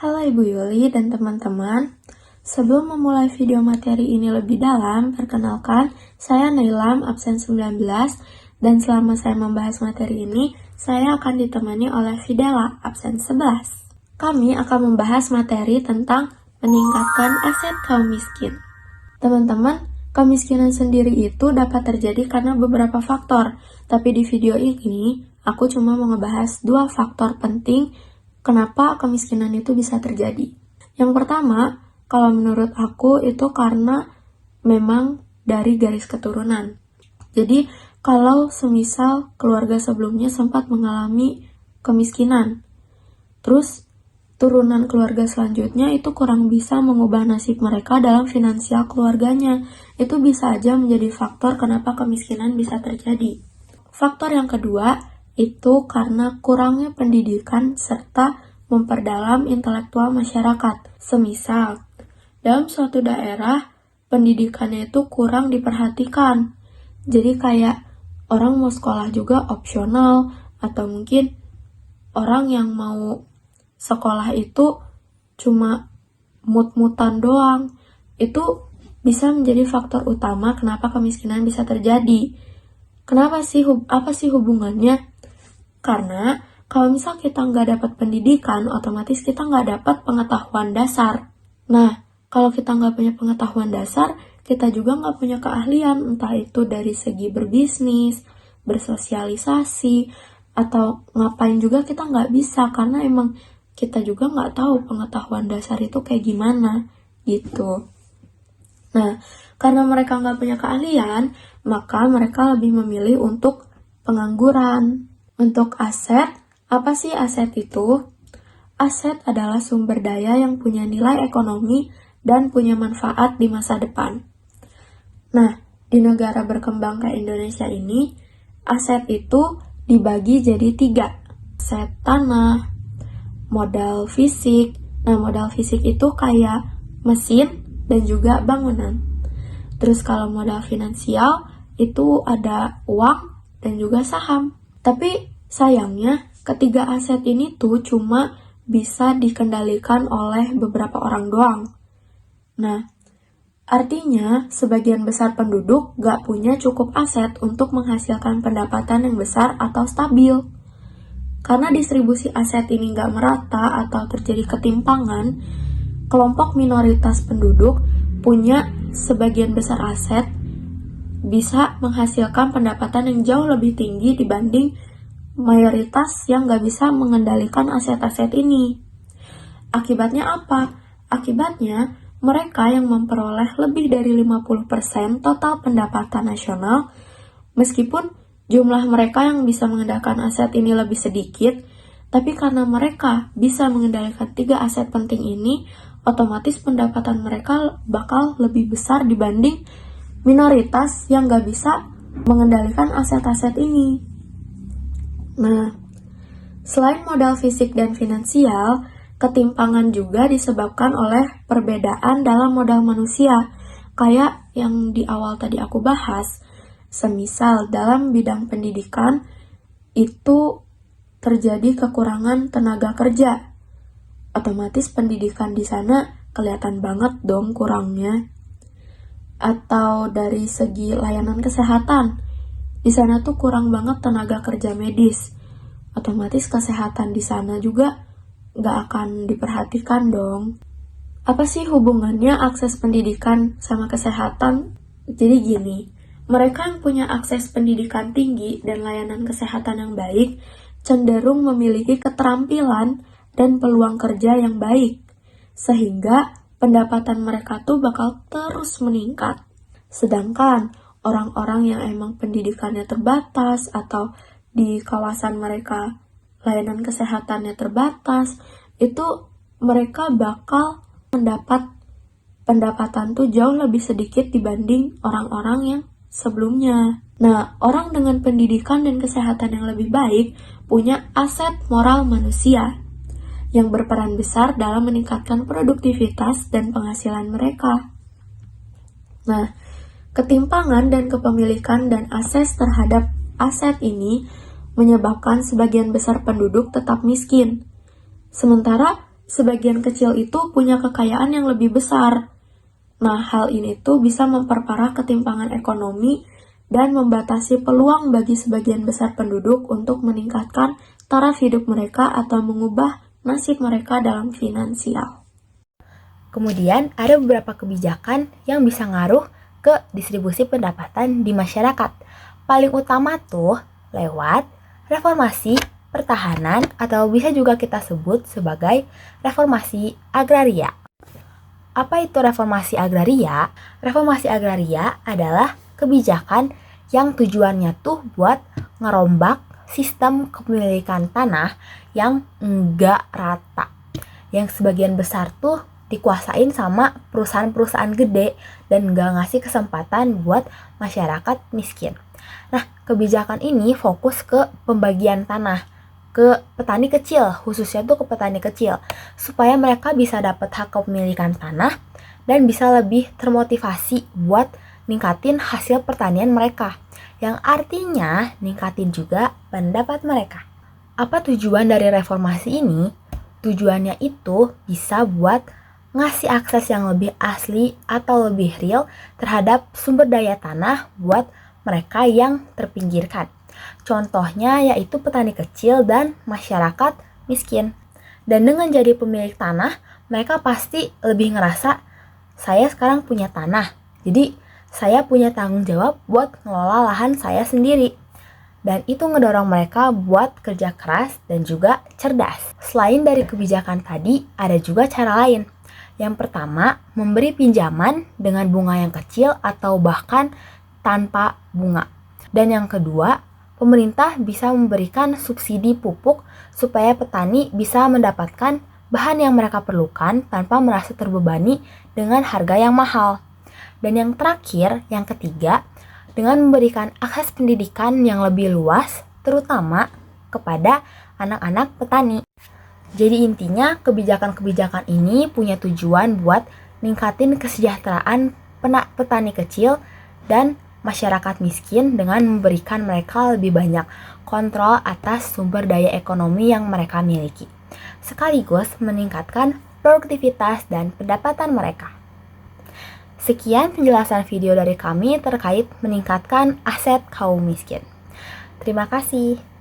Halo Ibu Yuli dan teman-teman. Sebelum memulai video materi ini lebih dalam, perkenalkan, saya Nailam, absen 19, dan selama saya membahas materi ini, saya akan ditemani oleh Fidela, absen 11. Kami akan membahas materi tentang meningkatkan aset kaum miskin. Teman-teman, kemiskinan sendiri itu dapat terjadi karena beberapa faktor, tapi di video ini, aku cuma mau ngebahas 2 faktor penting kenapa kemiskinan itu bisa terjadi. Yang pertama, kalau menurut aku itu karena memang dari garis keturunan. Jadi, kalau semisal keluarga sebelumnya sempat mengalami kemiskinan, terus turunan keluarga selanjutnya itu kurang bisa mengubah nasib mereka dalam finansial keluarganya, itu bisa aja menjadi faktor kenapa kemiskinan bisa terjadi. Faktor yang kedua, itu karena kurangnya pendidikan serta memperdalam intelektual masyarakat. Semisal, dalam suatu daerah, pendidikannya itu kurang diperhatikan. Jadi kayak orang mau sekolah juga opsional, atau mungkin orang yang mau sekolah itu cuma mut-mutan doang. Itu bisa menjadi faktor utama kenapa kemiskinan bisa terjadi. Apa sih hubungannya? Karena kalau misal kita nggak dapat pendidikan, otomatis kita nggak dapat pengetahuan dasar. Nah, kalau kita nggak punya pengetahuan dasar, kita juga nggak punya keahlian, entah itu dari segi berbisnis, bersosialisasi, atau ngapain juga kita nggak bisa, karena emang kita juga nggak tahu pengetahuan dasar itu kayak gimana, gitu. Nah, karena mereka nggak punya keahlian, maka mereka lebih memilih untuk pengangguran. Untuk aset, apa sih aset itu? Aset adalah sumber daya yang punya nilai ekonomi dan punya manfaat di masa depan. Nah, di negara berkembang kayak Indonesia ini, aset itu dibagi jadi 3. Aset tanah, modal fisik. Nah, modal fisik itu kayak mesin dan juga bangunan. Terus kalau modal finansial, itu ada uang dan juga saham. Tapi sayangnya, ketiga aset ini tuh cuma bisa dikendalikan oleh beberapa orang doang. Nah, artinya sebagian besar penduduk gak punya cukup aset untuk menghasilkan pendapatan yang besar atau stabil. Karena distribusi aset ini gak merata atau terjadi ketimpangan, kelompok minoritas penduduk punya sebagian besar aset bisa menghasilkan pendapatan yang jauh lebih tinggi dibanding mayoritas yang gak bisa mengendalikan aset-aset ini. Akibatnya apa? Akibatnya, mereka yang memperoleh lebih dari 50% total pendapatan nasional, meskipun jumlah mereka yang bisa mengendalikan aset ini lebih sedikit, tapi karena mereka bisa mengendalikan 3 aset penting ini, otomatis pendapatan mereka bakal lebih besar dibanding minoritas yang gak bisa mengendalikan aset-aset ini. Nah, selain modal fisik dan finansial, ketimpangan juga disebabkan oleh perbedaan dalam modal manusia, kayak yang di awal tadi aku bahas. Semisal dalam bidang pendidikan, itu terjadi kekurangan tenaga kerja. Otomatis pendidikan di sana kelihatan banget dong kurangnya. Atau dari segi layanan kesehatan, di sana tuh kurang banget tenaga kerja medis. Otomatis kesehatan di sana juga nggak akan diperhatikan dong. Apa sih hubungannya akses pendidikan sama kesehatan? Jadi gini, mereka yang punya akses pendidikan tinggi dan layanan kesehatan yang baik cenderung memiliki keterampilan dan peluang kerja yang baik, sehingga pendapatan mereka tuh bakal terus meningkat. Sedangkan orang-orang yang emang pendidikannya terbatas atau di kawasan mereka layanan kesehatannya terbatas, itu mereka bakal mendapat pendapatan tuh jauh lebih sedikit dibanding orang-orang yang sebelumnya. Nah, orang dengan pendidikan dan kesehatan yang lebih baik punya aset moral manusia yang berperan besar dalam meningkatkan produktivitas dan penghasilan mereka. Nah, ketimpangan dan kepemilikan dan akses terhadap aset ini menyebabkan sebagian besar penduduk tetap miskin. Sementara sebagian kecil itu punya kekayaan yang lebih besar. Nah, hal ini tuh bisa memperparah ketimpangan ekonomi dan membatasi peluang bagi sebagian besar penduduk untuk meningkatkan taraf hidup mereka atau mengubah nasib mereka dalam finansial. Kemudian ada beberapa kebijakan yang bisa ngaruh ke distribusi pendapatan di masyarakat. Paling utama tuh lewat reformasi pertahanan atau bisa juga kita sebut sebagai reformasi agraria. Apa itu reformasi agraria? Reformasi agraria adalah kebijakan yang tujuannya tuh buat ngerombak sistem kepemilikan tanah yang enggak rata. Yang sebagian besar tuh dikuasain sama perusahaan-perusahaan gede dan nggak ngasih kesempatan buat masyarakat miskin. Nah, kebijakan ini fokus ke pembagian tanah ke petani kecil, khususnya tuh ke petani kecil, supaya mereka bisa dapat hak kepemilikan tanah dan bisa lebih termotivasi buat ningkatin hasil pertanian mereka, yang artinya ningkatin juga pendapat mereka. Apa tujuan dari reformasi ini? Tujuannya itu bisa buat ngasih akses yang lebih asli atau lebih real terhadap sumber daya tanah buat mereka yang terpinggirkan. Contohnya yaitu petani kecil dan masyarakat miskin. Dan dengan jadi pemilik tanah, mereka pasti lebih ngerasa, saya sekarang punya tanah, jadi saya punya tanggung jawab buat ngelola lahan saya sendiri. Dan itu ngedorong mereka buat kerja keras dan juga cerdas. Selain dari kebijakan tadi, ada juga cara lain. Yang pertama, memberi pinjaman dengan bunga yang kecil atau bahkan tanpa bunga. Dan yang kedua, pemerintah bisa memberikan subsidi pupuk supaya petani bisa mendapatkan bahan yang mereka perlukan tanpa merasa terbebani dengan harga yang mahal. Dan yang terakhir, yang ketiga, dengan memberikan akses pendidikan yang lebih luas, terutama kepada anak-anak petani. Jadi intinya kebijakan-kebijakan ini punya tujuan buat ningkatin kesejahteraan petani kecil dan masyarakat miskin dengan memberikan mereka lebih banyak kontrol atas sumber daya ekonomi yang mereka miliki, sekaligus meningkatkan produktivitas dan pendapatan mereka. Sekian penjelasan video dari kami terkait meningkatkan aset kaum miskin. Terima kasih.